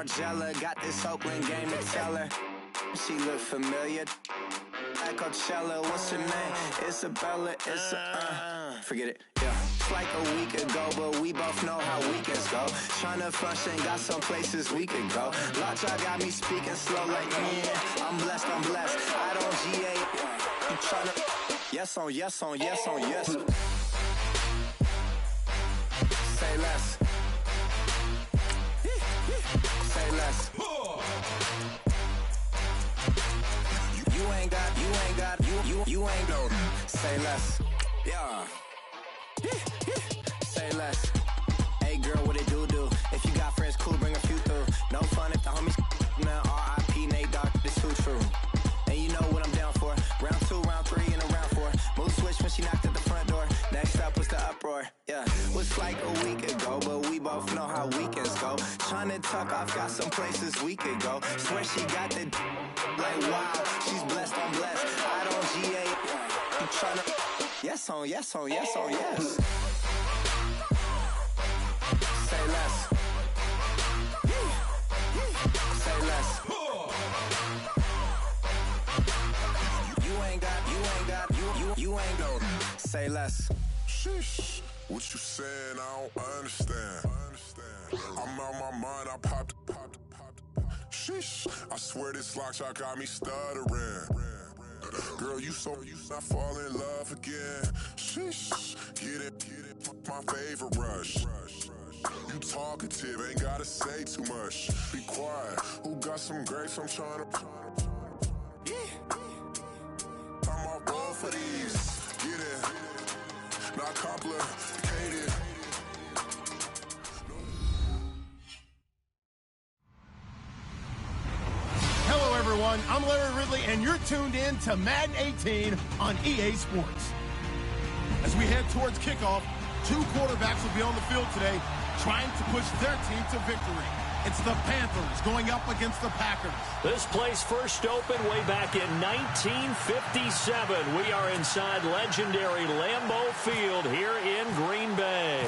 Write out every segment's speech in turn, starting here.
Margella. Got this Oakland game to tell her. She look familiar. At Coachella, what's her name? Isabella, forget it, yeah. It's like a week ago, but we both know how weekends go. Tryna function, got some places we could go. Lot y'all got me speaking slow like, yeah, I'm blessed. I don't GA, I'm tryna, yes on yes. Say less. Say less. You ain't no. Say less. Yeah. Say less. Hey girl, what it do? If you got friends, cool, bring a few through. No fun if the homies now. R.I.P. Nate Dogg, this too true. And you know what I'm down for. Round 2, round 3, and a round 4. Mood switch when she knocked at the front door. Next up was the uproar. Yeah, was like a week ago, but we both know how weekends go. Tryna tuck off, got some places we could go. Swear she got the like wow, she's blessed, I'm blessed. I don't GA, I'm tryna yes on yes. Say less. Say less. You ain't no. Say less. Sheesh. What you saying? I don't understand. I'm out my mind. I popped. Sheesh. I swear this lock shot got me stuttering. Girl, you not fall in love again. Sheesh. Get it. My favorite rush. You talkative, ain't gotta say too much. Be quiet. Who got some grapes? I'm trying to. I'm all roll for these. Get it. Not complicated. Hello, everyone. I'm Larry Ridley, and you're tuned in to Madden 18 on EA Sports. As we head towards kickoff, 2 quarterbacks will be on the field today trying to push their team to victory. It's the Panthers going up against the Packers. This place first opened way back in 1957. We are inside legendary Lambeau Field here in Green Bay.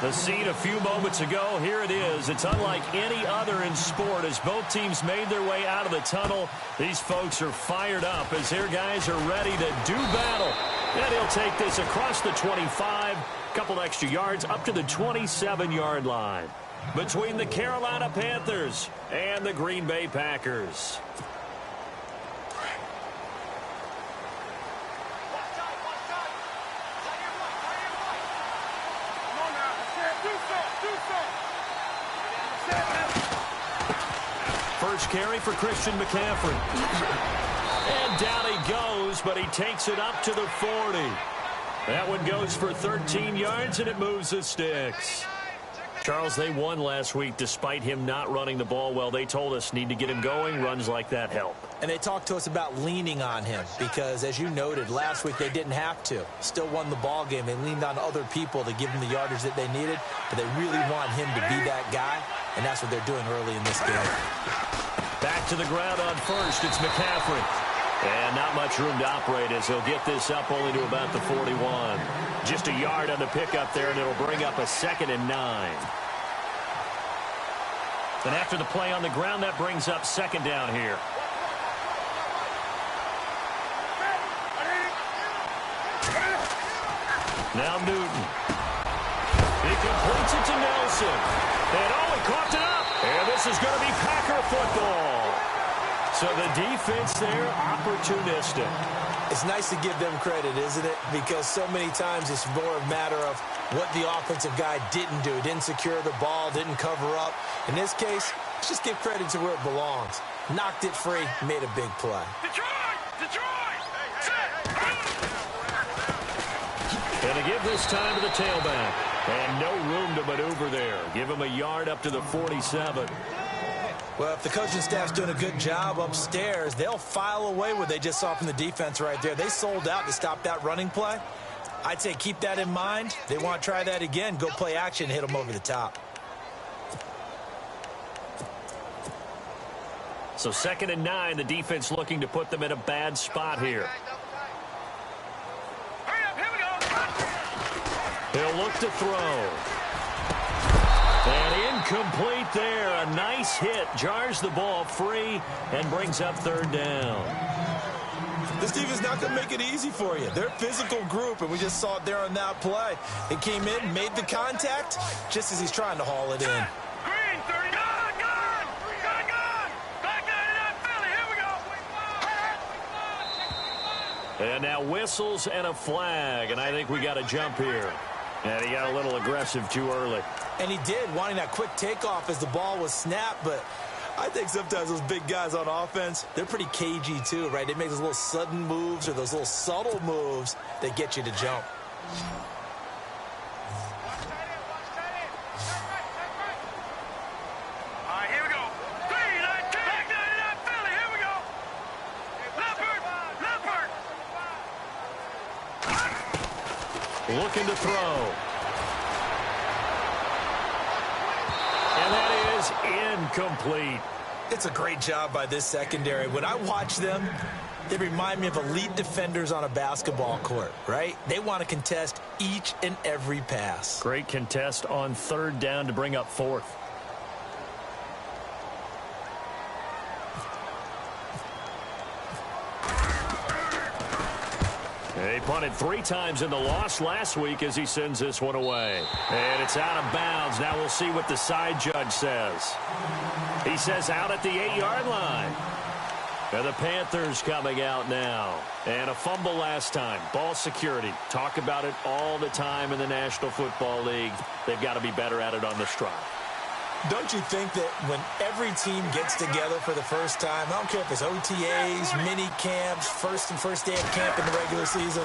The scene a few moments ago, here it is. It's unlike any other in sport as both teams made their way out of the tunnel. These folks are fired up as their guys are ready to do battle. And he'll take this across the 25, couple extra yards up to the 27-yard line. Between the Carolina Panthers and the Green Bay Packers. First carry for Christian McCaffrey. And down he goes, but he takes it up to the 40. That one goes for 13 yards, and it moves the sticks. Charles, they won last week despite him not running the ball well. They told us need to get him going. Runs like that help. And they talked to us about leaning on him because, as you noted, last week they didn't have to. Still won the ball game. They leaned on other people to give them the yardage that they needed, but they really want him to be that guy, and that's what they're doing early in this game. Back to the ground on first. It's McCaffrey. And not much room to operate as he'll get this up only to about the 41. Just a yard on the pickup there, and it'll bring up a 2nd and 9. And after the play on the ground, that brings up 2nd down here. Now Newton. He completes it to Nelson. And he caught it up. And this is going to be Packer football. So the defense there, opportunistic. It's nice to give them credit, isn't it? Because so many times it's more a matter of what the offensive guy didn't do. Didn't secure the ball, didn't cover up. In this case, let's just give credit to where it belongs. Knocked it free, made a big play. Detroit! And to give this time to the tailback. And no room to maneuver there. Give him a yard up to the 47. Well, if the coaching staff's doing a good job upstairs, they'll file away what they just saw from the defense right there. They sold out to stop that running play. I'd say keep that in mind. They want to try that again. Go play action, hit them over the top. So 2nd and 9, the defense looking to put them in a bad spot here. He'll look to throw. And incomplete there. A nice hit. Jars the ball free and brings up third down. This team is not going to make it easy for you. They're a physical group, and we just saw it there on that play. They came in, made the contact, just as he's trying to haul it in. Green, 30. Back 99, Philly. Here we go. And now whistles and a flag, and I think we got a jump here. And he got a little aggressive too early. And he did, wanting that quick takeoff as the ball was snapped, but I think sometimes those big guys on offense, they're pretty cagey too, right? They make those little sudden moves or those little subtle moves that get you to jump. All right, here we go. 3-9, back 99, Philly. Here we go. Leopard. Looking to throw. And that is incomplete. It's a great job by this secondary. When I watch them, they remind me of elite defenders on a basketball court, right? They want to contest each and every pass. Great contest on third down to bring up fourth. He punted 3 times in the loss last week as he sends this one away. And it's out of bounds. Now we'll see what the side judge says. He says out at the 8-yard line. And the Panthers coming out now. And a fumble last time. Ball security. Talk about it all the time in the National Football League. They've got to be better at it on this drive. Don't you think that when every team gets together for the first time, I don't care if it's OTAs, mini camps, first day of camp in the regular season,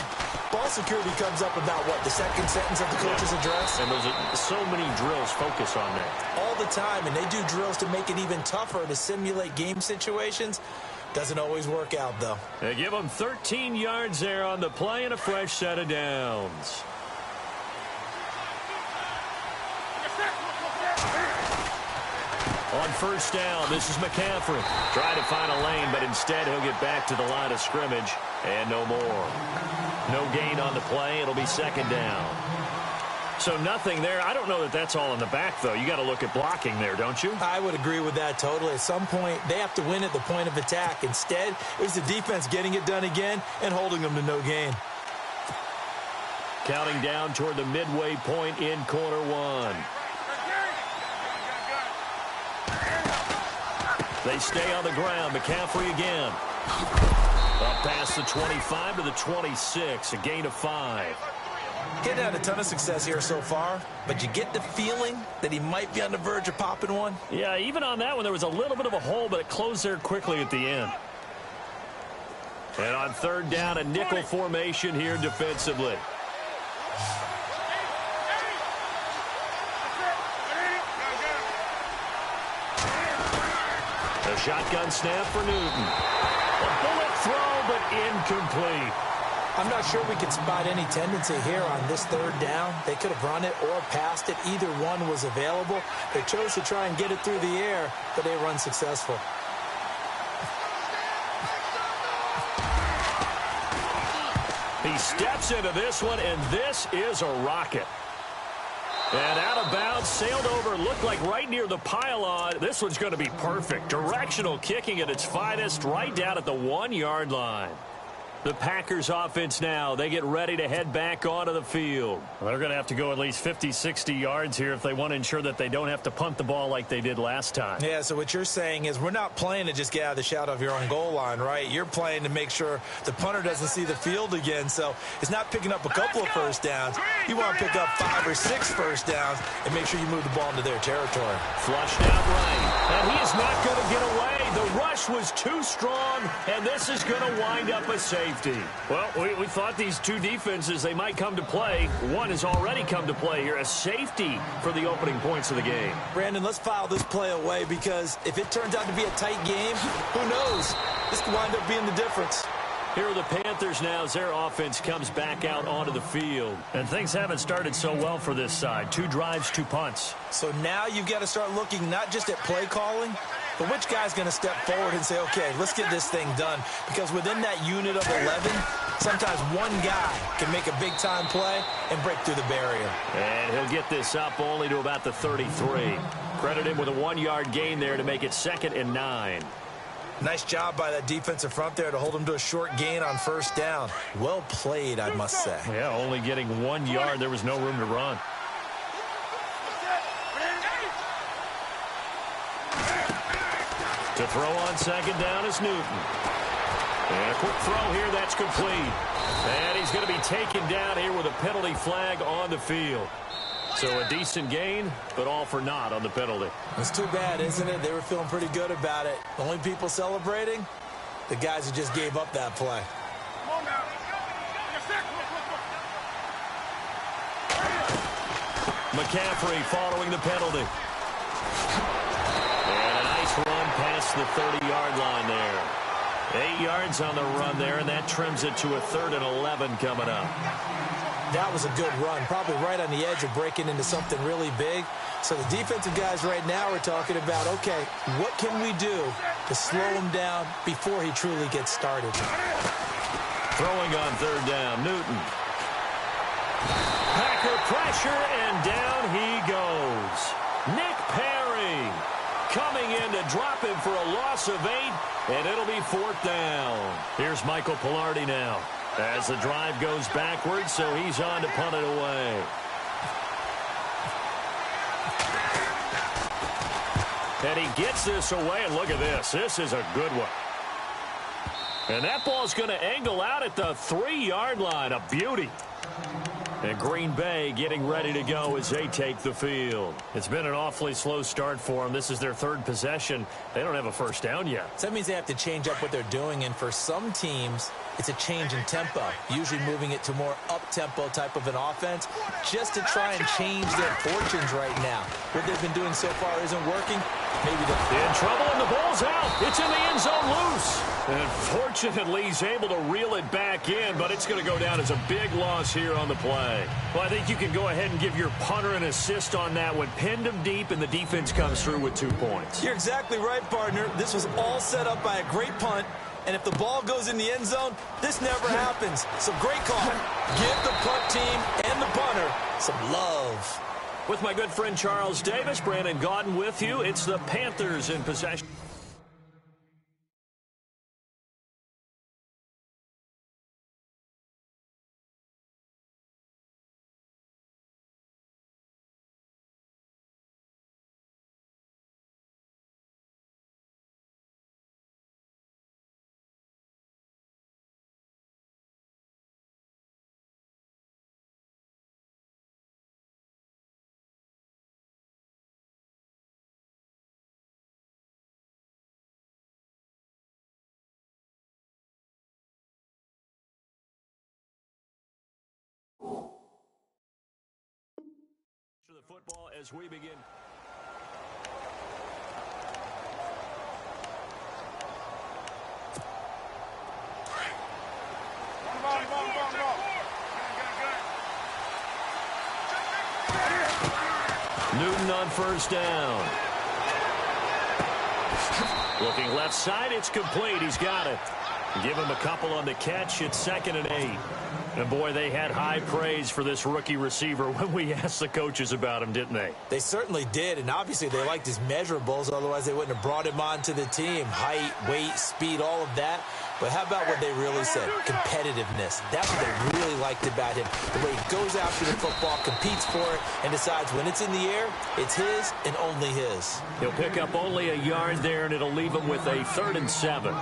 ball security comes up about what, the second sentence of the coach's address? And there's so many drills focus on that. All the time, and they do drills to make it even tougher to simulate game situations. Doesn't always work out, though. They give them 13 yards there on the play and a fresh set of downs. On first down, this is McCaffrey. Trying to find a lane, but instead he'll get back to the line of scrimmage. And no more. No gain on the play. It'll be second down. So nothing there. I don't know that that's all in the back, though. You got to look at blocking there, don't you? I would agree with that totally. At some point, they have to win at the point of attack. Instead, it was the defense getting it done again and holding them to no gain. Counting down toward the midway point in quarter one. They stay on the ground. McCaffrey again. Up past the 25 to the 26. A gain of 5. Getting had a ton of success here so far, but you get the feeling that he might be on the verge of popping one. Yeah, even on that one, there was a little bit of a hole, but it closed there quickly at the end. And on third down, a nickel formation here defensively. A shotgun snap for Newton. A bullet throw, but incomplete. I'm not sure we could spot any tendency here on this third down. They could have run it or passed it. Either one was available. They chose to try and get it through the air, but they were unsuccessful. He steps into this one, and this is a rocket. And out of bounds, sailed over, looked like right near the pylon. This one's going to be perfect. Directional kicking at its finest, right down at the 1-yard line. The Packers offense now, they get ready to head back onto the field. Well, they're going to have to go at least 50, 60 yards here if they want to ensure that they don't have to punt the ball like they did last time. Yeah, so what you're saying is we're not playing to just get out of the shadow of your own goal line, right? You're playing to make sure the punter doesn't see the field again. So it's not picking up a couple of first downs. You want to pick up 5 or 6 first downs and make sure you move the ball into their territory. Flushed out right. And he is not going to get away. The rush was too strong, and this is going to wind up a safety. Well, we thought these two defenses, they might come to play. One has already come to play here, a safety for the opening points of the game. Brandon, let's file this play away because if it turns out to be a tight game, who knows? This could wind up being the difference. Here are the Panthers now as their offense comes back out onto the field. And things haven't started so well for this side. 2 drives, 2 punts. So now you've got to start looking not just at play calling, but which guy's going to step forward and say, okay, let's get this thing done. Because within that unit of 11, sometimes one guy can make a big-time play and break through the barrier. And he'll get this up only to about the 33. Credit him with a 1-yard gain there to make it 2nd and 9. Nice job by that defensive front there to hold him to a short gain on first down. Well played, I must say. Yeah, only getting 1 yard. There was no room to run. To throw on 2nd down is Newton. And a quick throw here, that's complete. And he's going to be taken down here with a penalty flag on the field. So a decent gain, but all for naught on the penalty. It's too bad, isn't it? They were feeling pretty good about it. The only people celebrating, the guys who just gave up that play. McCaffrey following the penalty. And a nice run past the 30-yard line there. 8 yards on the run there, and that trims it to a 3rd and 11 coming up. That was a good run, probably right on the edge of breaking into something really big. So the defensive guys right now are talking about, okay, what can we do to slow him down before he truly gets started? Throwing on 3rd down, Newton. Packer pressure, and down he goes. Nick Perry coming in to drop him for a loss of 8, and it'll be 4th down. Here's Michael Pilardi now, as the drive goes backwards, so he's on to punt it away. And he gets this away, and look at this. This is a good one. And that ball's going to angle out at the 3-yard line. A beauty. And Green Bay getting ready to go as they take the field. It's been an awfully slow start for them. This is their 3rd possession. They don't have a first down yet. So that means they have to change up what they're doing, and for some teams, it's a change in tempo, usually moving it to more up-tempo type of an offense, just to try and change their fortunes right now. What they've been doing so far isn't working. Maybe they're in trouble, and the ball's out. It's in the end zone loose. And fortunately, he's able to reel it back in, but it's going to go down as a big loss here on the play. Well, I think you can go ahead and give your punter an assist on that one. Pinned him deep, and the defense comes through with 2 points. You're exactly right, partner. This was all set up by a great punt. And if the ball goes in the end zone, this never happens. So great call. Give the punt team and the punter some love. With my good friend Charles Davis, Brandon Gaudin with you. It's the Panthers in possession. The football as we begin. Newton on first down. Looking left side, it's complete. He's got it. Give him a couple on the catch. It's 2nd and 8. And, boy, they had high praise for this rookie receiver when we asked the coaches about him, didn't they? They certainly did, and obviously they liked his measurables. Otherwise, they wouldn't have brought him onto the team. Height, weight, speed, all of that. But how about what they really said? Competitiveness. That's what they really liked about him. The way he goes after the football, competes for it, and decides when it's in the air, it's his and only his. He'll pick up only a yard there, and it'll leave him with a 3rd and 7.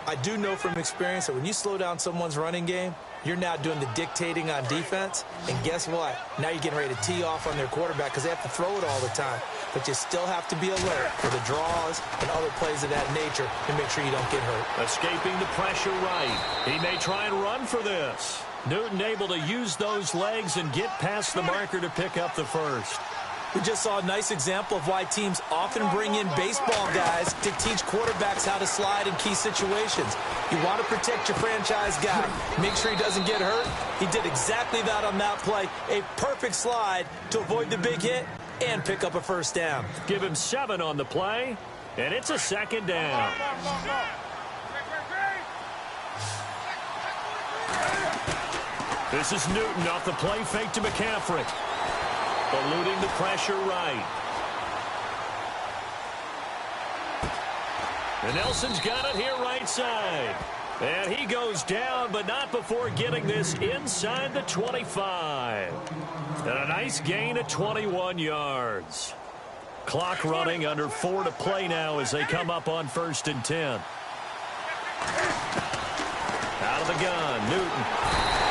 I do know from experience that when you slow down someone's running game, you're now doing the dictating on defense. And guess what? Now you're getting ready to tee off on their quarterback because they have to throw it all the time. But you still have to be alert for the draws and other plays of that nature to make sure you don't get hurt. Escaping the pressure right. He may try and run for this. Newton able to use those legs and get past the marker to pick up the first. We just saw a nice example of why teams often bring in baseball guys to teach quarterbacks how to slide in key situations. You want to protect your franchise guy, make sure he doesn't get hurt. He did exactly that on that play. A perfect slide to avoid the big hit and pick up a first down. Give him 7 on the play, and it's a second down. This is Newton off the play fake to McCaffrey. Eluding the pressure right. And Nelson's got it here right side. And he goes down, but not before getting this inside the 25. And a nice gain of 21 yards. Clock running, under 4 to play now as they come up on 1st and 10. Out of the gun, Newton.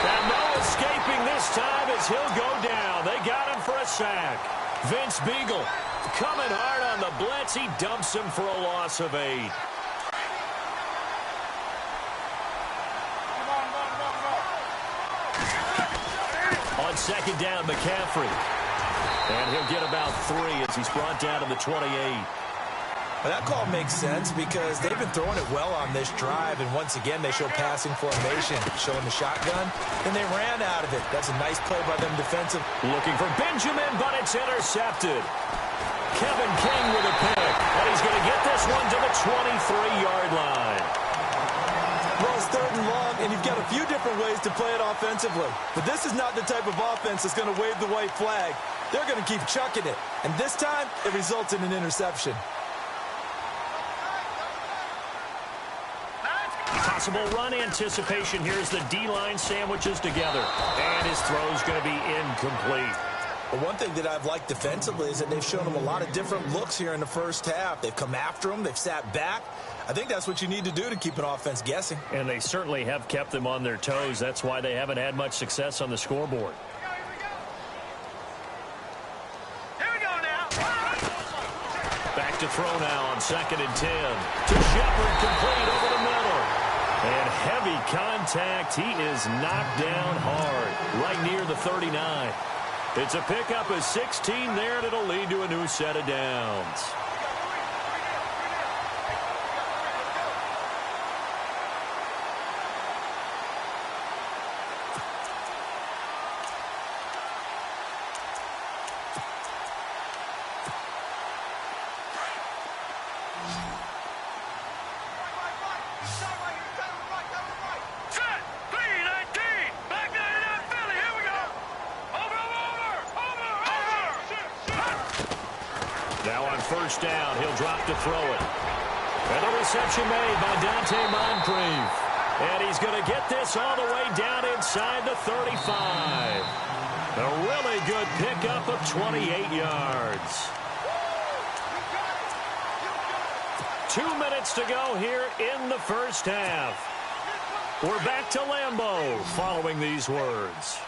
And no escaping this time as he'll go down. They got him for a sack. Vince Beagle coming hard on the blitz. He dumps him for a loss of 8. On 2nd down, McCaffrey. And he'll get about 3 as he's brought down to the 28. Well, that call makes sense because they've been throwing it well on this drive, and once again they show passing formation, showing the shotgun, and they ran out of it. That's a nice play by them defensive. Looking for Benjamin, but it's intercepted. Kevin King with a pick, and he's going to get this one to the 23-yard line. Well, it's 3rd and long, and you've got a few different ways to play it offensively. But this is not the type of offense that's going to wave the white flag. They're going to keep chucking it, and this time it results in an interception. Possible run anticipation here as the D-line sandwiches together. And his throw's going to be incomplete. Well, one thing that I've liked defensively is that they've shown him a lot of different looks here in the first half. They've come after him. They've sat back. I think that's what you need to do to keep an offense guessing. And they certainly have kept them on their toes. That's why they haven't had much success on the scoreboard. Here we go now. Back to throw now on 2nd and 10. To Shepard, complete over the middle. And heavy contact. He is knocked down hard, right near the 39. It's a pickup of 16 there, and it'll lead to a new set of downs. First down, he'll drop to throw it. And the reception made by Dante Moncrief. And he's going to get this all the way down inside the 35. A really good pickup of 28 yards. 2 minutes to go here in the first half. We're back to Lambeau following these words.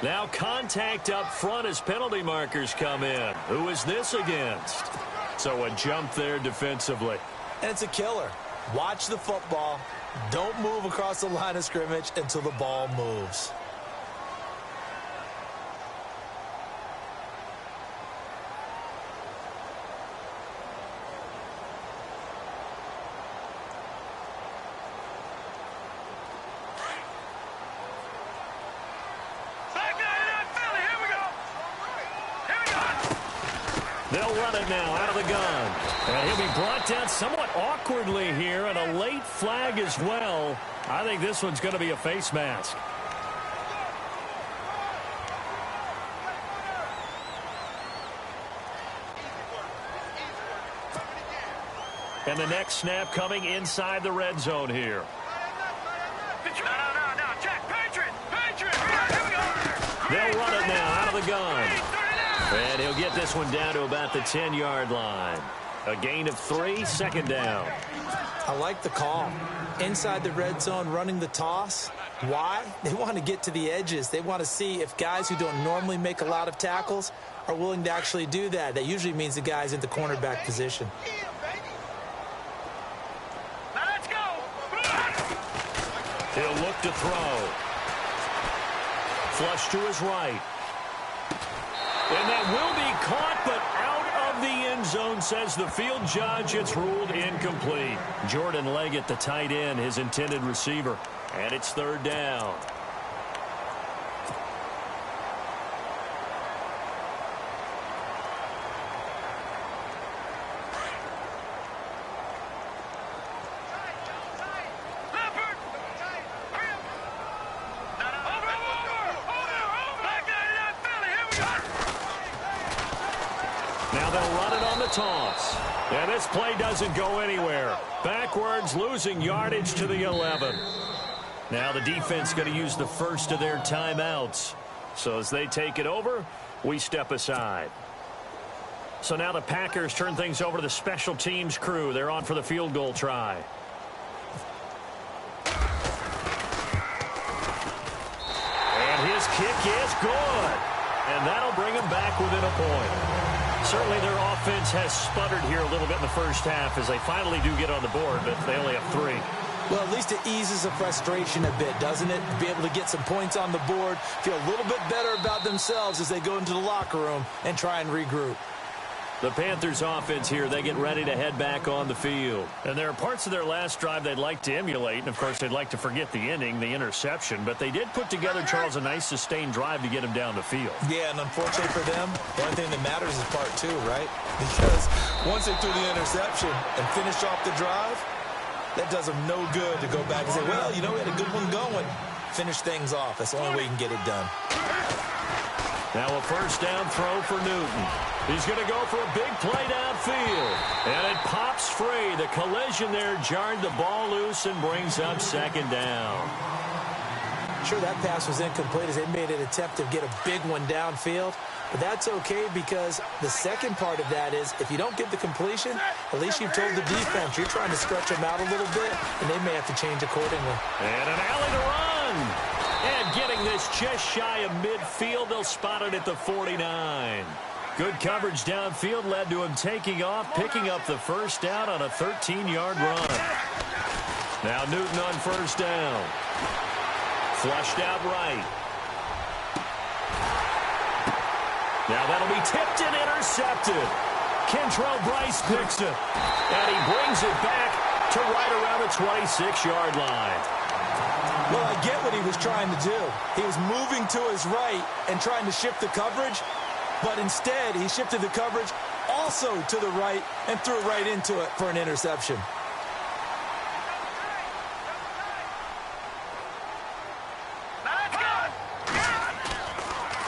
Now contact up front as penalty markers come in. Who is this against? So a jump there defensively. And it's a killer. Watch the football. Don't move across the line of scrimmage until the ball moves. They'll run it now out of the gun. And he'll be brought down somewhat awkwardly here, and a late flag as well. I think this one's going to be a face mask. And the next snap coming inside the red zone here. No, check. Patriot. Here we go. They'll run it now out of the gun. And he'll get this one down to about the 10-yard line. A gain of 3, 2nd down. I like the call. Inside the red zone, running the toss. Why? They want to get to the edges. They want to see if guys who don't normally make a lot of tackles are willing to actually do that. That usually means the guy's in the cornerback position. He'll look to throw. Flush to his right. And that will be caught, but out of the end zone, says the field judge. It's ruled incomplete. Jordan Leggett, the tight end, his intended receiver. And it's third down. Now they'll run it on the toss. And this play doesn't go anywhere. Backwards, losing yardage to the 11. Now the defense going to use the first of their timeouts. So as they take it over, we step aside. So now the Packers turn things over to the special teams crew. They're on for the field goal try. And his kick is good. And that'll bring him back within a point. Certainly their offense has sputtered here a little bit in the first half as they finally do get on the board, but they only have 3. Well, at least it eases the frustration a bit, doesn't it? Be able to get some points on the board, feel a little bit better about themselves as they go into the locker room and try and regroup. The Panthers offense here, they get ready to head back on the field. And there are parts of their last drive they'd like to emulate. And, of course, they'd like to forget the ending, the interception. But they did put together, Charles, a nice sustained drive to get him down the field. Yeah, and unfortunately for them, the only thing that matters is part 2, right? Because once they threw the interception and finished off the drive, that does them no good to go back and say, well, you know, we had a good one going. Finish things off. That's the only way you can get it done. Now a first down throw for Newton. He's going to go for a big play downfield. And it pops free. The collision there jarred the ball loose and brings up second down. Sure, that pass was incomplete as they made an attempt to get a big one downfield. But that's okay because the second part of that is if you don't get the completion, at least you've told the defense you're trying to stretch them out a little bit, and they may have to change accordingly. And an alley to run. And getting this just shy of midfield, they'll spot it at the 49. Good coverage downfield led to him taking off, picking up the first down on a 13-yard run. Now Newton on first down. Flushed out right. Now that'll be tipped and intercepted. Kentrell Bryce picks it. And he brings it back to right around the 26-yard line. Well, I get what he was trying to do. He was moving to his right and trying to shift the coverage, but instead he shifted the coverage also to the right and threw right into it for an interception.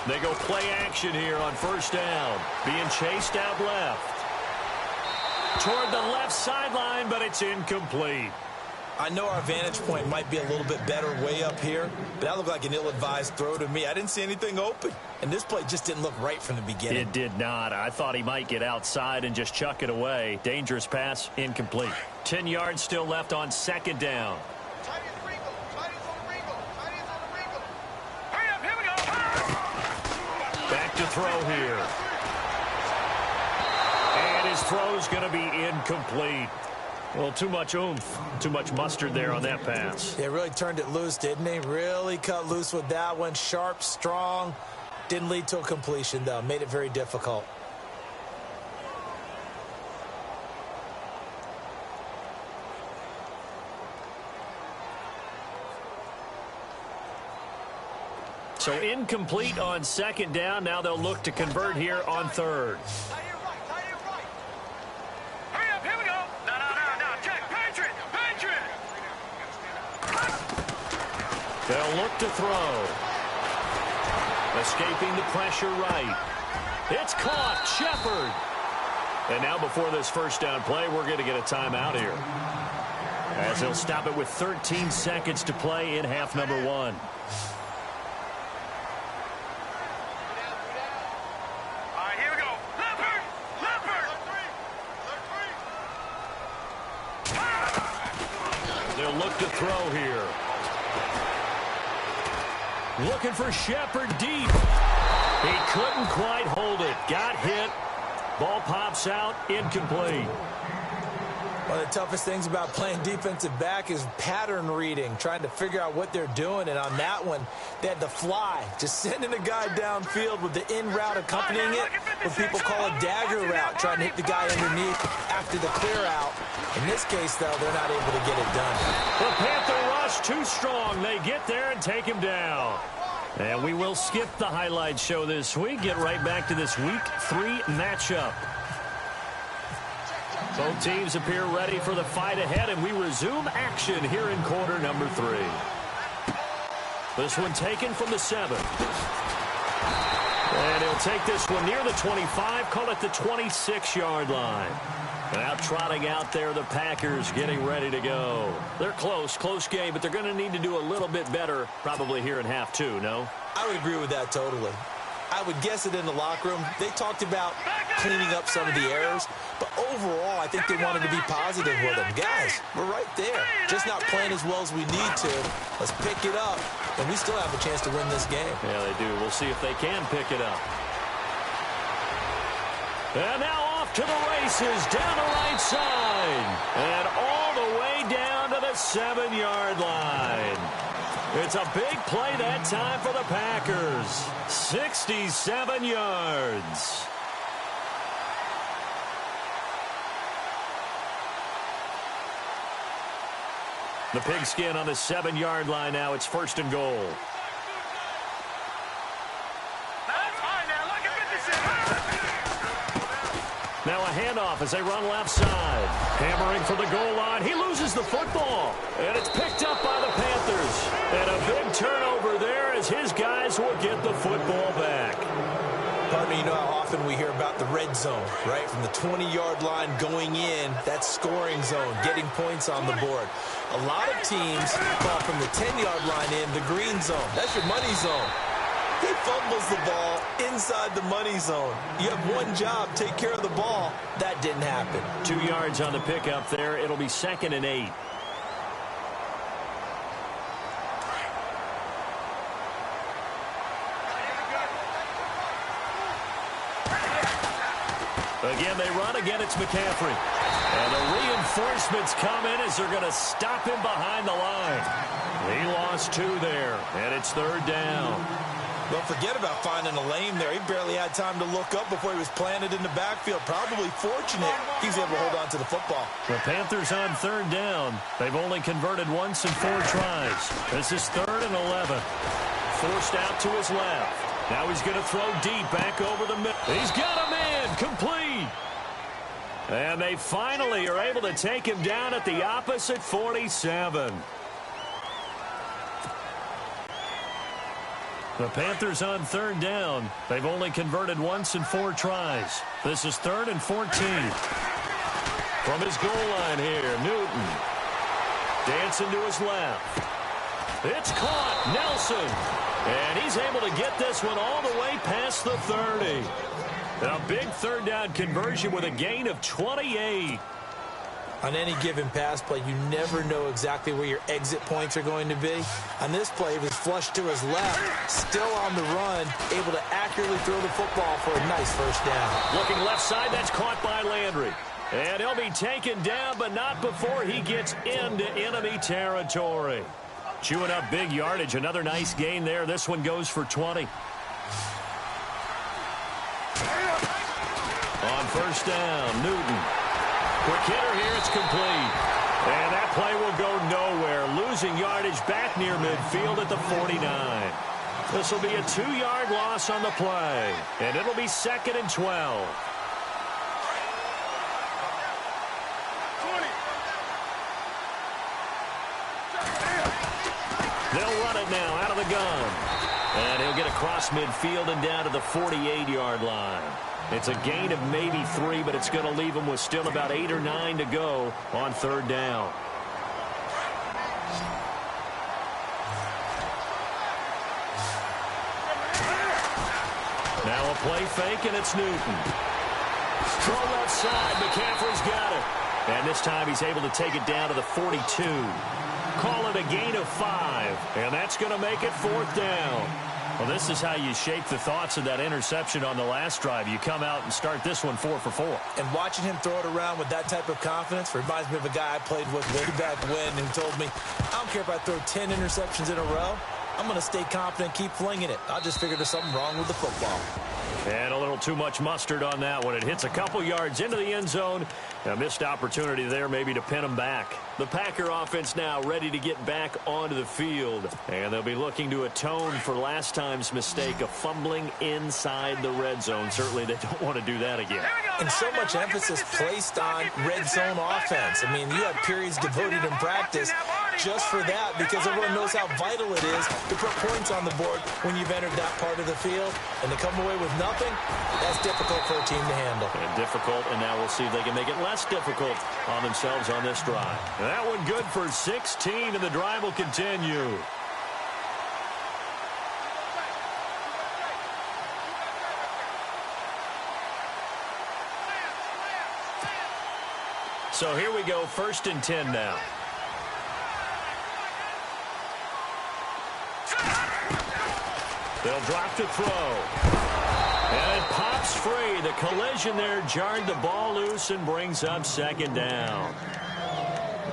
They go play action here on first down. Being chased out left. Toward the left sideline, but it's incomplete. I know our vantage point might be a little bit better way up here, but that looked like an ill-advised throw to me. I didn't see anything open, and this play just didn't look right from the beginning. It did not. I thought he might get outside and just chuck it away. Dangerous pass, incomplete. 10 yards still left on second down. Back to throw here. And his throw's going to be incomplete. Well, too much oomph, too much mustard there on that pass. They really turned it loose, didn't they? Really cut loose with that one. Sharp, strong. Didn't lead to a completion, though. Made it very difficult. So incomplete on second down. Now they'll look to convert here on third. They'll look to throw. Escaping the pressure right. It's caught. Shepard. And now before this first down play, we're going to get a timeout here. As they'll stop it with 13 seconds to play in half number 1. They'll look to throw here. Looking for Shepard deep. He couldn't quite hold it. Got hit. Ball pops out. Incomplete. One of the toughest things about playing defensive back is pattern reading, trying to figure out what they're doing. And on that one, they had the fly, just sending a guy downfield with the in route accompanying it, what people call a dagger route, trying to hit the guy underneath after the clear out. In this case, though, they're not able to get it done. The Panther rush too strong. They get there and take him down. And we will skip the highlight show this week. Get right back to this Week 3 matchup. Both teams appear ready for the fight ahead, and we resume action here in quarter number 3. This one taken from the 7. And he'll take this one near the 25, call it the 26-yard line. And out trotting out there, the Packers getting ready to go. They're close game, but they're going to need to do a little bit better probably here in half 2, no? I would agree with that totally. I would guess it in the locker room. They talked about cleaning up some of the errors, but overall, I think they wanted to be positive with them. Guys, we're right there. Just not playing as well as we need to. Let's pick it up, and we still have a chance to win this game. Yeah, they do. We'll see if they can pick it up. And now off to the races, down the right side, and all the way down to the 7-yard line. It's a big play that time for the Packers. 67 yards. The Pigskin on the 7-yard line now. It's 1st and goal. Now a handoff as they run left side. Hammering for the goal line. He loses the football. And it's picked up by the Panthers. And a big turnover there as his guys will get the football back. Pardon me, you know how often we hear about the red zone, right? From the 20-yard line going in, that's scoring zone, getting points on the board. A lot of teams call from the 10-yard line in the green zone. That's your money zone. He fumbles the ball inside the money zone. You have one job, take care of the ball. That didn't happen. 2 yards on the pickup there. It'll be 2nd and 8. Again, they run. Again, it's McCaffrey. And the reinforcements come in as they're going to stop him behind the line. He lost 2 there, and it's 3rd down. Don't forget about finding a lane there. He barely had time to look up before he was planted in the backfield. Probably fortunate he's able to hold on to the football. The Panthers on 3rd down. They've only converted once in 4 tries. This is 3rd and 11. Forced out to his left. Now he's going to throw deep back over the middle. He's got a man. Complete. And they finally are able to take him down at the opposite 47. The Panthers on 3rd down. They've only converted once in 4 tries. This is 3rd and 14. From his goal line here, Newton. Dancing to his left. It's caught. Nelson. And he's able to get this one all the way past the 30. A big 3rd down conversion with a gain of 28. On any given pass play, you never know exactly where your exit points are going to be. On this play, he was flushed to his left, still on the run, able to accurately throw the football for a nice 1st down. Looking left side, that's caught by Landry. And he'll be taken down, but not before he gets into enemy territory. Chewing up big yardage. Another nice gain there. This one goes for 20. On 1st down, Newton. Quick hitter here, it's complete. And that play will go nowhere. Losing yardage back near midfield at the 49. This will be a 2-yard loss on the play. And it'll be 2nd and 12. They'll run it now out of the gun. And he'll get across midfield and down to the 48-yard line. It's a gain of maybe 3, but it's going to leave him with still about 8 or 9 to go on 3rd down. Now a play fake, and it's Newton. Throw left side. McCaffrey's got it. And this time he's able to take it down to the 42. Call it a gain of 5, and that's going to make it 4th down. Well, this is how you shake the thoughts of that interception on the last drive. You come out and start this one 4 for 4. And watching him throw it around with that type of confidence reminds me of a guy I played with way back when who told me, I don't care if I throw 10 interceptions in a row. I'm going to stay confident, keep flinging it. I just figured there's something wrong with the football. And a little too much mustard on that one. It hits a couple yards into the end zone. A missed opportunity there maybe to pin them back. The Packer offense now ready to get back onto the field. And they'll be looking to atone for last time's mistake of fumbling inside the red zone. Certainly they don't want to do that again. And so much emphasis placed on red zone offense. I mean, you have periods devoted in practice just for that because everyone knows how vital it is to put points on the board when you've entered that part of the field. And to come away with nothing, that's difficult for a team to handle. And difficult, and now we'll see if they can make it less difficult on themselves on this drive. And that one good for 16, and the drive will continue. So here we go, 1st and 10 now. They'll drop to throw. And it pops free. The collision there jarred the ball loose and brings up 2nd down.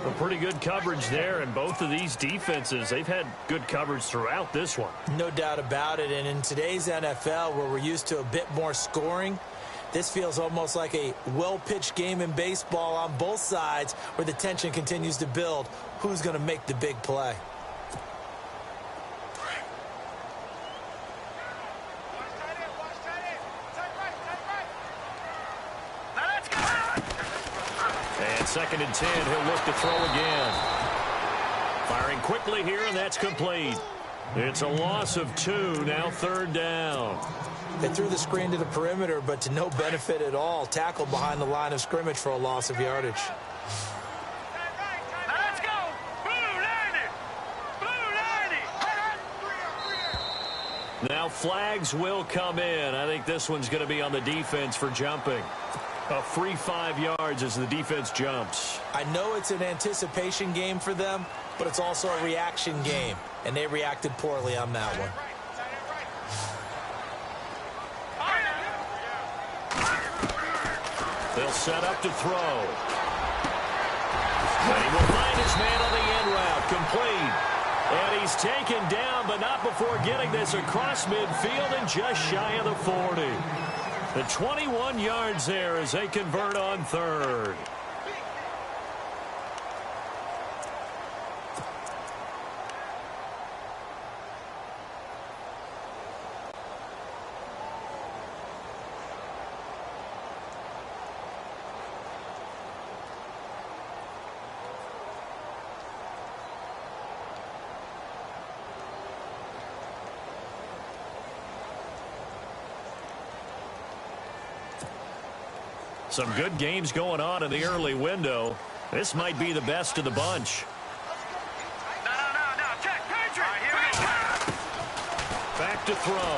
A pretty good coverage there, and both of these defenses, they've had good coverage throughout this one. No doubt about it, and in today's NFL where we're used to a bit more scoring, this feels almost like a well-pitched game in baseball on both sides where the tension continues to build. Who's going to make the big play? And 2nd and 10, he'll look to throw again. Firing quickly here, and that's complete. It's a loss of 2, now 3rd down. They threw the screen to the perimeter, but to no benefit at all. Tackled behind the line of scrimmage for a loss of yardage. Let's go! Blue 90! Blue 90! Now flags will come in. I think this one's going to be on the defense for jumping. A free 5 yards as the defense jumps. I know it's an anticipation game for them, but it's also a reaction game, and they reacted poorly on that one. They'll set up to throw. And he will find his man on the end route, complete. And he's taken down, but not before getting this across midfield and just shy of the 40. The 21 yards there as they convert on 3rd. Some good games going on in the early window. This might be the best of the bunch. No. Check. Patriot. Here we go. Back to throw.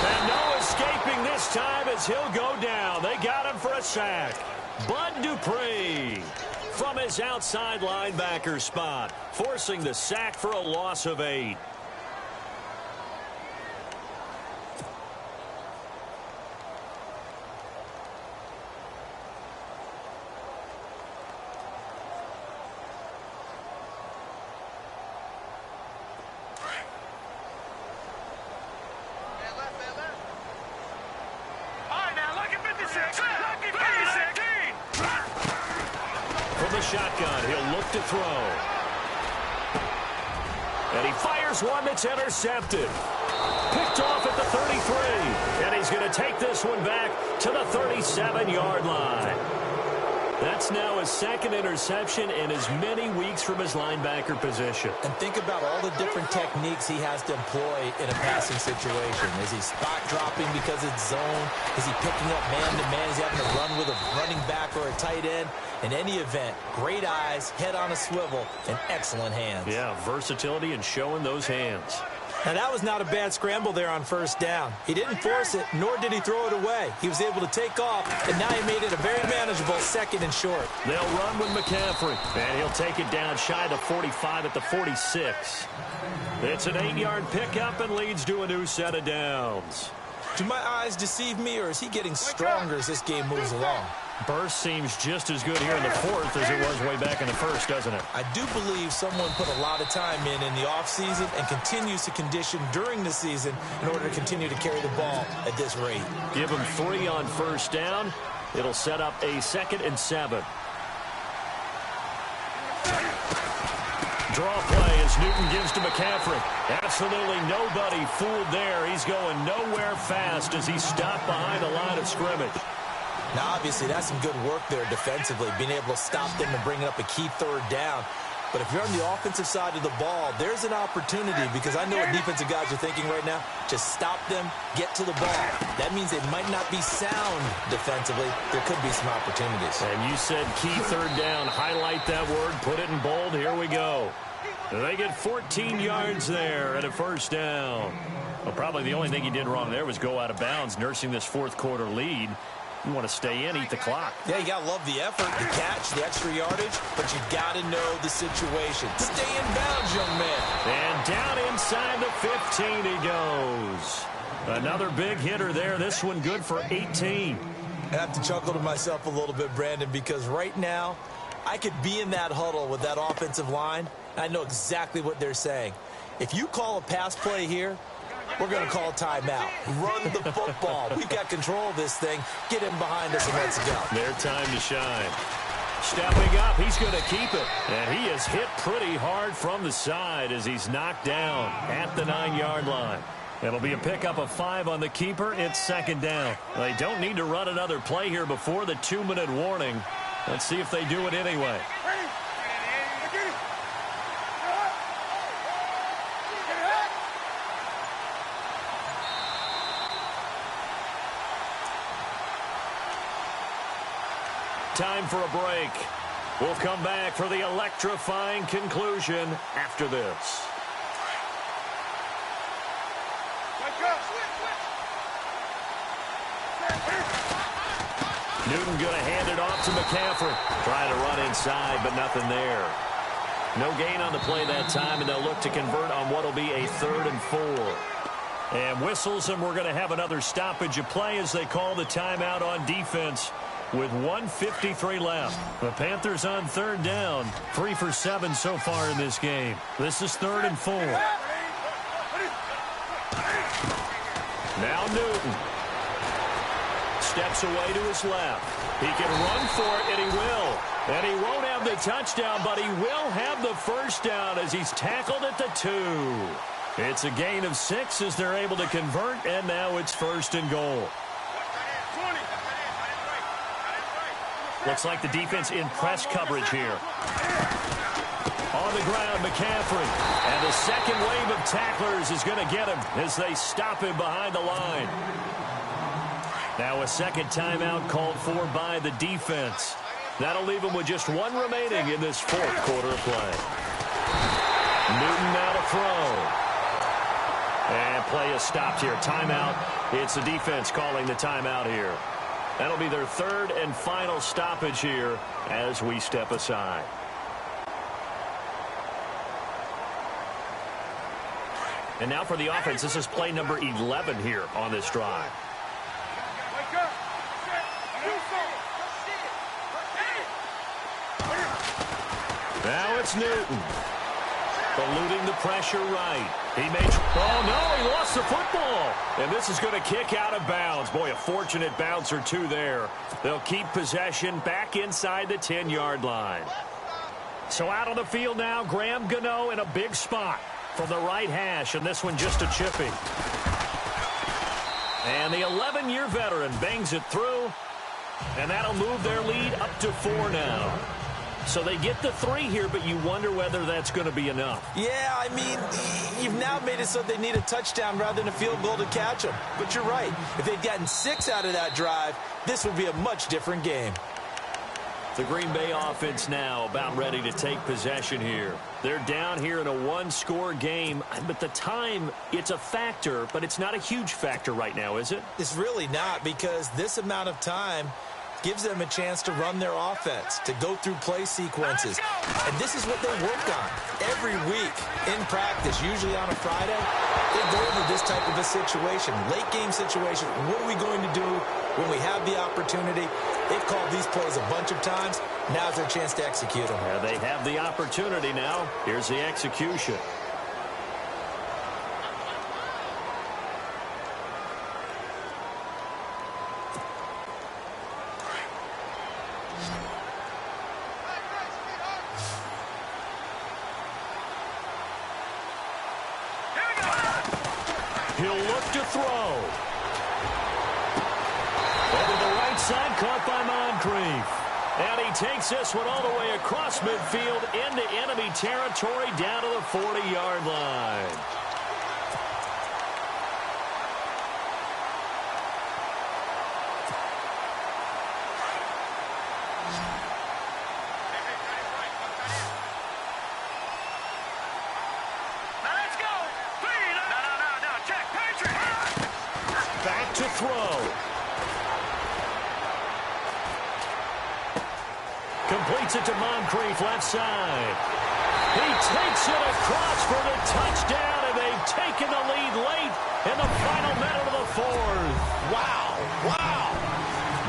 And no escaping this time as he'll go down. They got him for a sack. Bud Dupree from his outside linebacker spot, forcing the sack for a loss of 8. Shotgun, he'll look to throw. And he fires one that's intercepted. Picked off at the 33. And he's going to take this one back to the 37-yard line. That's now his 2nd interception in as many weeks from his linebacker position. And think about all the different techniques he has to employ in a passing situation. Is he spot dropping because it's zone? Is he picking up man-to-man? Is he having to run with a running back or a tight end? In any event, great eyes, head on a swivel, and excellent hands. Yeah, versatility and showing those hands. Now, that was not a bad scramble there on 1st down. He didn't force it, nor did he throw it away. He was able to take off, and now he made it a very manageable 2nd and short. They'll run with McCaffrey, and he'll take it down shy of the 45 at the 46. It's an 8-yard pickup and leads to a new set of downs. Do my eyes deceive me, or is he getting stronger as this game moves along? Burst seems just as good here in the fourth as it was way back in the first, doesn't it? I do believe someone put a lot of time in the offseason and continues to condition during the season in order to continue to carry the ball at this rate. Give him 3 on first down. It'll set up a 2nd and 7. Draw play as Newton gives to McCaffrey. Absolutely nobody fooled there. He's going nowhere fast as he's stopped behind the line of scrimmage. Now, obviously, that's some good work there defensively, being able to stop them and bring up a key third down. But if you're on the offensive side of the ball, there's an opportunity, because I know what defensive guys are thinking right now. Just stop them, get to the ball. That means they might not be sound defensively. There could be some opportunities. And you said key third down. Highlight that word. Put it in bold. Here we go. They get 14 yards there and a first down. Well, probably the only thing he did wrong there was go out of bounds, nursing this fourth quarter lead. You want to stay in, eat the clock. Yeah, you got to love the effort, the catch, the extra yardage, but you got to know the situation. Stay in bounds, young man. And down inside the 15 he goes. Another big hitter there. This one good for 18. I have to chuckle to myself a little bit, Brandon, because right now I could be in that huddle with that offensive line, and I know exactly what they're saying. If you call a pass play here, we're going to call a timeout. Run the football. We've got control of this thing. Get him behind us and let's go. Their time to shine. Stepping up, he's going to keep it. And he is hit pretty hard from the side as he's knocked down at the 9-yard line. It'll be a pickup of 5 on the keeper. It's 2nd down. They don't need to run another play here before the 2-minute warning. Let's see if they do it anyway. Time for a break. We'll come back for the electrifying conclusion after this. Newton going to hand it off to McCaffrey. Trying to run inside, but nothing there. No gain on the play that time, and they'll look to convert on what will be a 3rd and 4. And whistles, and we're going to have another stoppage of play as they call the timeout on defense. With 1:53 left. The Panthers on 3rd down. 3 for 7 so far in this game. This is 3rd and 4. Now Newton. Steps away to his left. He can run for it, and he will. And he won't have the touchdown, but he will have the first down as he's tackled at the 2. It's a gain of 6 as they're able to convert, and now it's 1st and goal. Looks like the defense in press coverage here. On the ground, McCaffrey. And the second wave of tacklers is going to get him as they stop him behind the line. Now a second timeout called for by the defense. That'll leave him with just 1 remaining in this 4th quarter of play. Newton now to throw. And play is stopped here. Timeout. It's the defense calling the timeout here. That'll be their 3rd and final stoppage here as we step aside. And now for the offense, this is play number 11 here on this drive. Now it's Newton. Eluding the pressure right. He made... Oh, no, he lost the football. And this is going to kick out of bounds. Boy, a fortunate bounce or two there. They'll keep possession back inside the 10-yard line. So out on the field now, Graham Gano in a big spot from the right hash, and this one just a chippy. And the 11-year veteran bangs it through, and that'll move their lead up to 4 now. So they get the 3 here, but you wonder whether that's going to be enough. Yeah, I mean, you've now made it so they need a touchdown rather than a field goal to catch them. But you're right. If they'd gotten 6 out of that drive, this would be a much different game. The Green Bay offense now about ready to take possession here. They're down here in a 1-score game, but the time, it's a factor, but it's not a huge factor right now, is it? It's really not, because this amount of time, gives them a chance to run their offense, to go through play sequences. And this is what they work on every week in practice, usually on a Friday. They go over this type of a situation, late game situation. What are we going to do when we have the opportunity? They've called these plays a bunch of times. Now's their chance to execute them. Yeah, they have the opportunity now. Here's the execution. He'll look to throw. Over the right side, caught by Moncrief. And he takes this one all the way across midfield into enemy territory down to the 40-yard line. Back to throw. Completes it to Moncrief, left side. He takes it across for the touchdown, and they've taken the lead late in the final minute of the fourth. Wow, wow,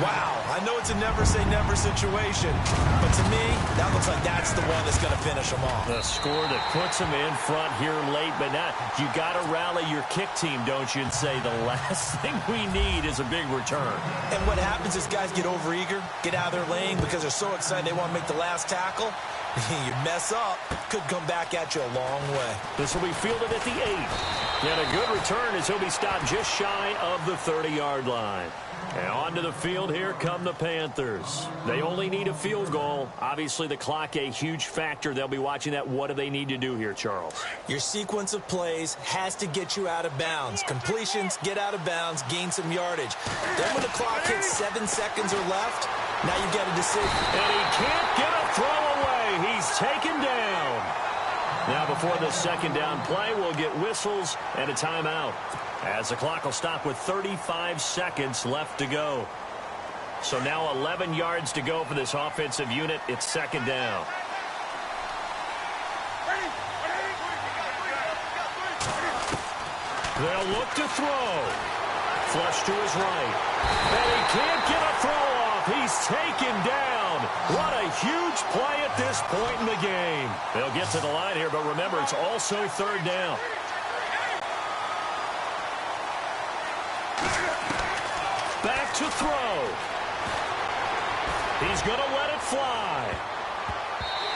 wow. I know it's a never-say-never situation, but to me, that looks like that's the one that's going to finish them off. The score that puts them in front here late, but not. You got to rally your kick team, don't you, and say the last thing we need is a big return. And what happens is guys get overeager, get out of their lane because they're so excited they want to make the last tackle. You mess up, could come back at you a long way. This will be fielded at the 8. And a good return as he'll be stopped just shy of the 30-yard line. And onto the field, here come the Panthers. They only need a field goal. Obviously, the clock a huge factor. They'll be watching that. What do they need to do here, Charles? Your sequence of plays has to get you out of bounds. Completions, get out of bounds, gain some yardage. Then when the clock hits 7 seconds or left, now you get a decision. And he can't get a throw away. He's taken down. Now before the second down play, we'll get whistles and a timeout, as the clock will stop with 35 seconds left to go. So now 11 yards to go for this offensive unit. It's second down. They'll look to throw. Flush to his right. And he can't get a throw off. He's taken down. What a huge play at this point in the game. They'll get to the line here, but remember, it's also third down. Back to throw. He's going to let it fly.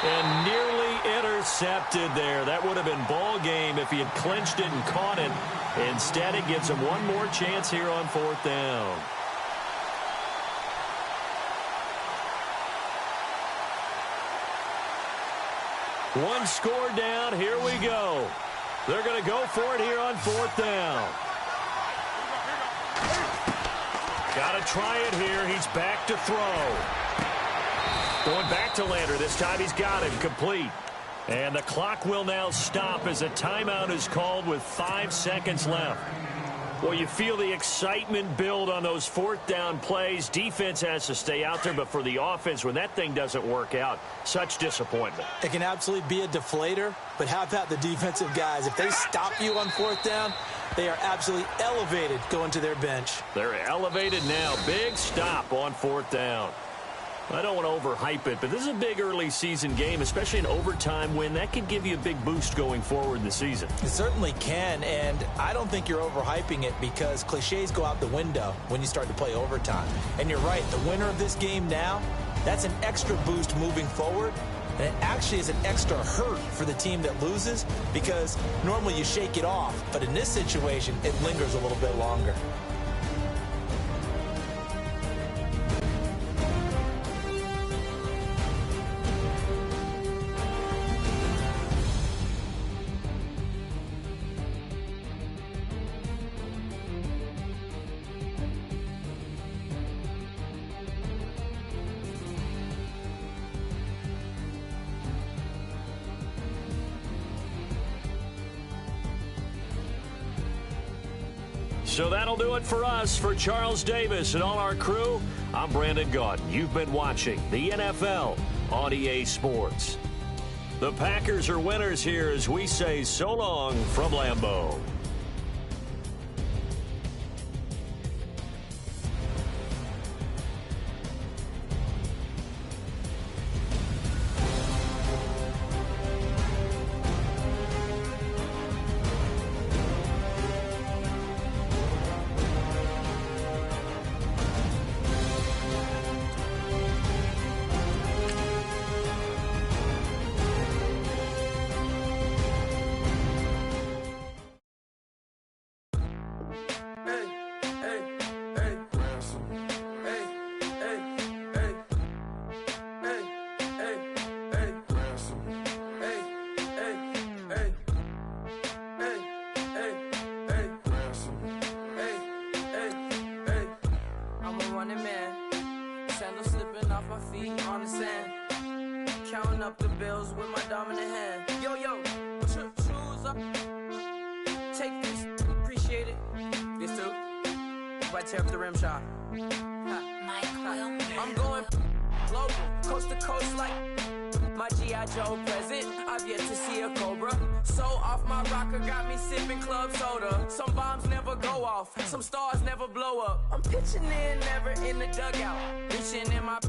And nearly intercepted there. That would have been ball game if he had clinched it and caught it. Instead, it gives him one more chance here on fourth down. One score down. Here we go. They're going to go for it here on fourth down. Got to try it here. He's back to throw. Going back to Lander. This time he's got him complete. And the clock will now stop as a timeout is called with 5 seconds left. Well, you feel the excitement build on those fourth down plays. Defense has to stay out there, but for the offense, when that thing doesn't work out, such disappointment. It can absolutely be a deflator, but how about the defensive guys? If they stop you on fourth down, they are absolutely elevated going to their bench. They're elevated now. Big stop on fourth down. I don't want to overhype it, but this is a big early season game, especially an overtime win. That could give you a big boost going forward in the season. It certainly can, and I don't think you're overhyping it because cliches go out the window when you start to play overtime. And you're right, the winner of this game now, that's an extra boost moving forward. And it actually is an extra hurt for the team that loses because normally you shake it off. But in this situation, it lingers a little bit longer. So that'll do it for us. For Charles Davis and all our crew, I'm Brandon Gaudin. You've been watching the NFL on EA Sports. The Packers are winners here as we say so long from Lambeau. Counting up the bills with my dominant hand. Yo, choose up. Take this, appreciate it. This too. Right, tear up the rim shot. I'm going global, coast to coast like my G.I. Joe present. I've yet to see a Cobra. So off my rocker got me sipping club soda. Some bombs never go off, some stars never blow up. I'm pitching in, never in the dugout. Reaching in my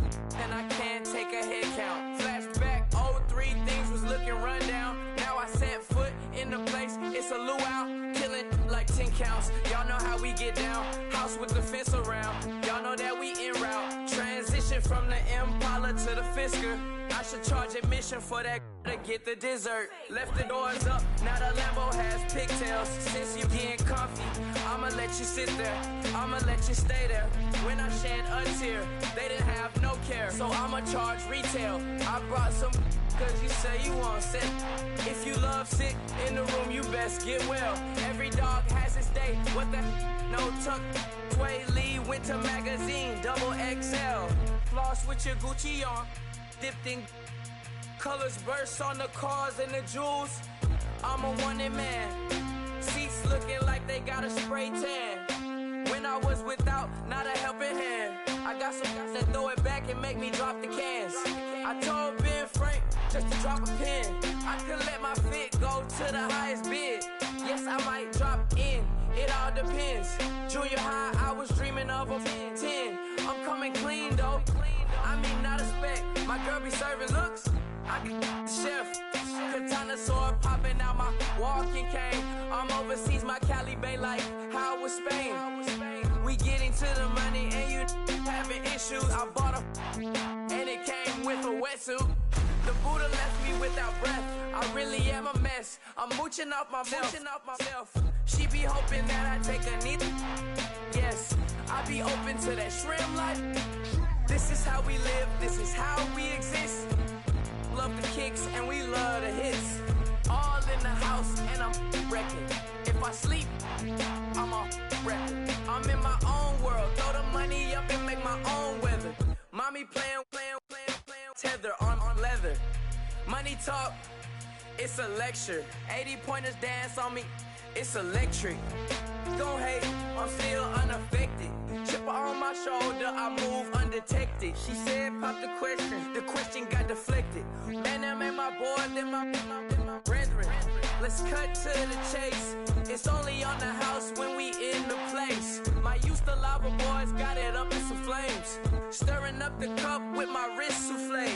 and I can't take a head count. Flashback, 03, things was looking run down. Now I set foot in the place, it's a luau. Killing like 10 counts, y'all know how we get down. House with the fence around, y'all know that we en route. Transition from the Impala to the Fisker. I should charge admission for that to get the dessert. Left the doors up, now the Lambo has pigtails. Since you getting comfy, I'ma let you sit there, I'ma let you stay there. When I shed a tear, they didn't have no care. So I'ma charge retail. I brought some cause you say you want sick. If you love sick in the room, you best get well. Every dog has its day, what the no tuck. Sway Lee, Winter Magazine, double XL. Floss with your Gucci on, dipped in colors burst on the cars and the jewels. I'm a wanted man. Seats looking like they got a spray tan. When I was without, not a helping hand. I got some guys that throw it back and make me drop the cans. I told Ben Frank just to drop a pin. I could let my fit go to the highest bid. Yes, I might drop in, it all depends. Junior high, I was dreaming of a 10. I'm coming clean though. I mean, not a spec. My girl be serving looks. I be the chef. Katana sword popping out my walking cane. I'm overseas, my Cali Bay like how was Spain. We getting to the money and you having issues. I bought a and it came with a wetsuit. The Buddha left me without breath. I really am a mess. I'm mooching off myself. She be hoping that I take a knee. Yes, I be open to that shrimp life. This is how we live, this is how we exist. Love the kicks and we love the hits. All in the house and I'm wrecking. If I sleep, I'm a wrecking. I'm in my own world, throw the money up and make my own weather. Mommy playing, tether on leather. Money talk, it's a lecture. 80 pointers dance on me, it's electric. Don't hate, I'm still unaffected. Chipper on my shoulder, I move undetected. She said pop the question got deflected. Man, that made my boy, then my brethren. Let's cut to the chase. It's only on the house when we in the place. My used to lava boys got it up in some flames. Stirring up the cup with my wrist souffle.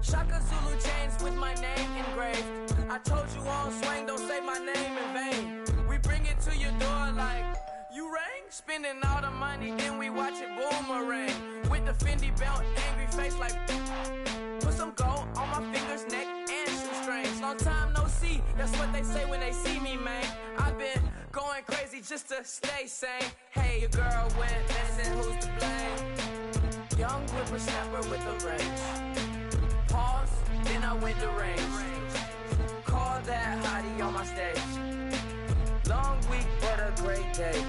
Shaka Zulu chains with my name engraved. I told you on swing, don't say my name in vain. We bring it to your door like, you rang? Spending all the money, then we watch it boomerang. With the Fendi belt, angry face like, put some gold on my fingers, neck, and shoestrings. Long time no see, that's what they say when they see me, man. I've been going crazy just to stay sane. Hey, your girl went missing, who's to blame? Young whippersnapper with a range. Pause, then I went to range. Call that hottie on my stage. Long week, but a great day.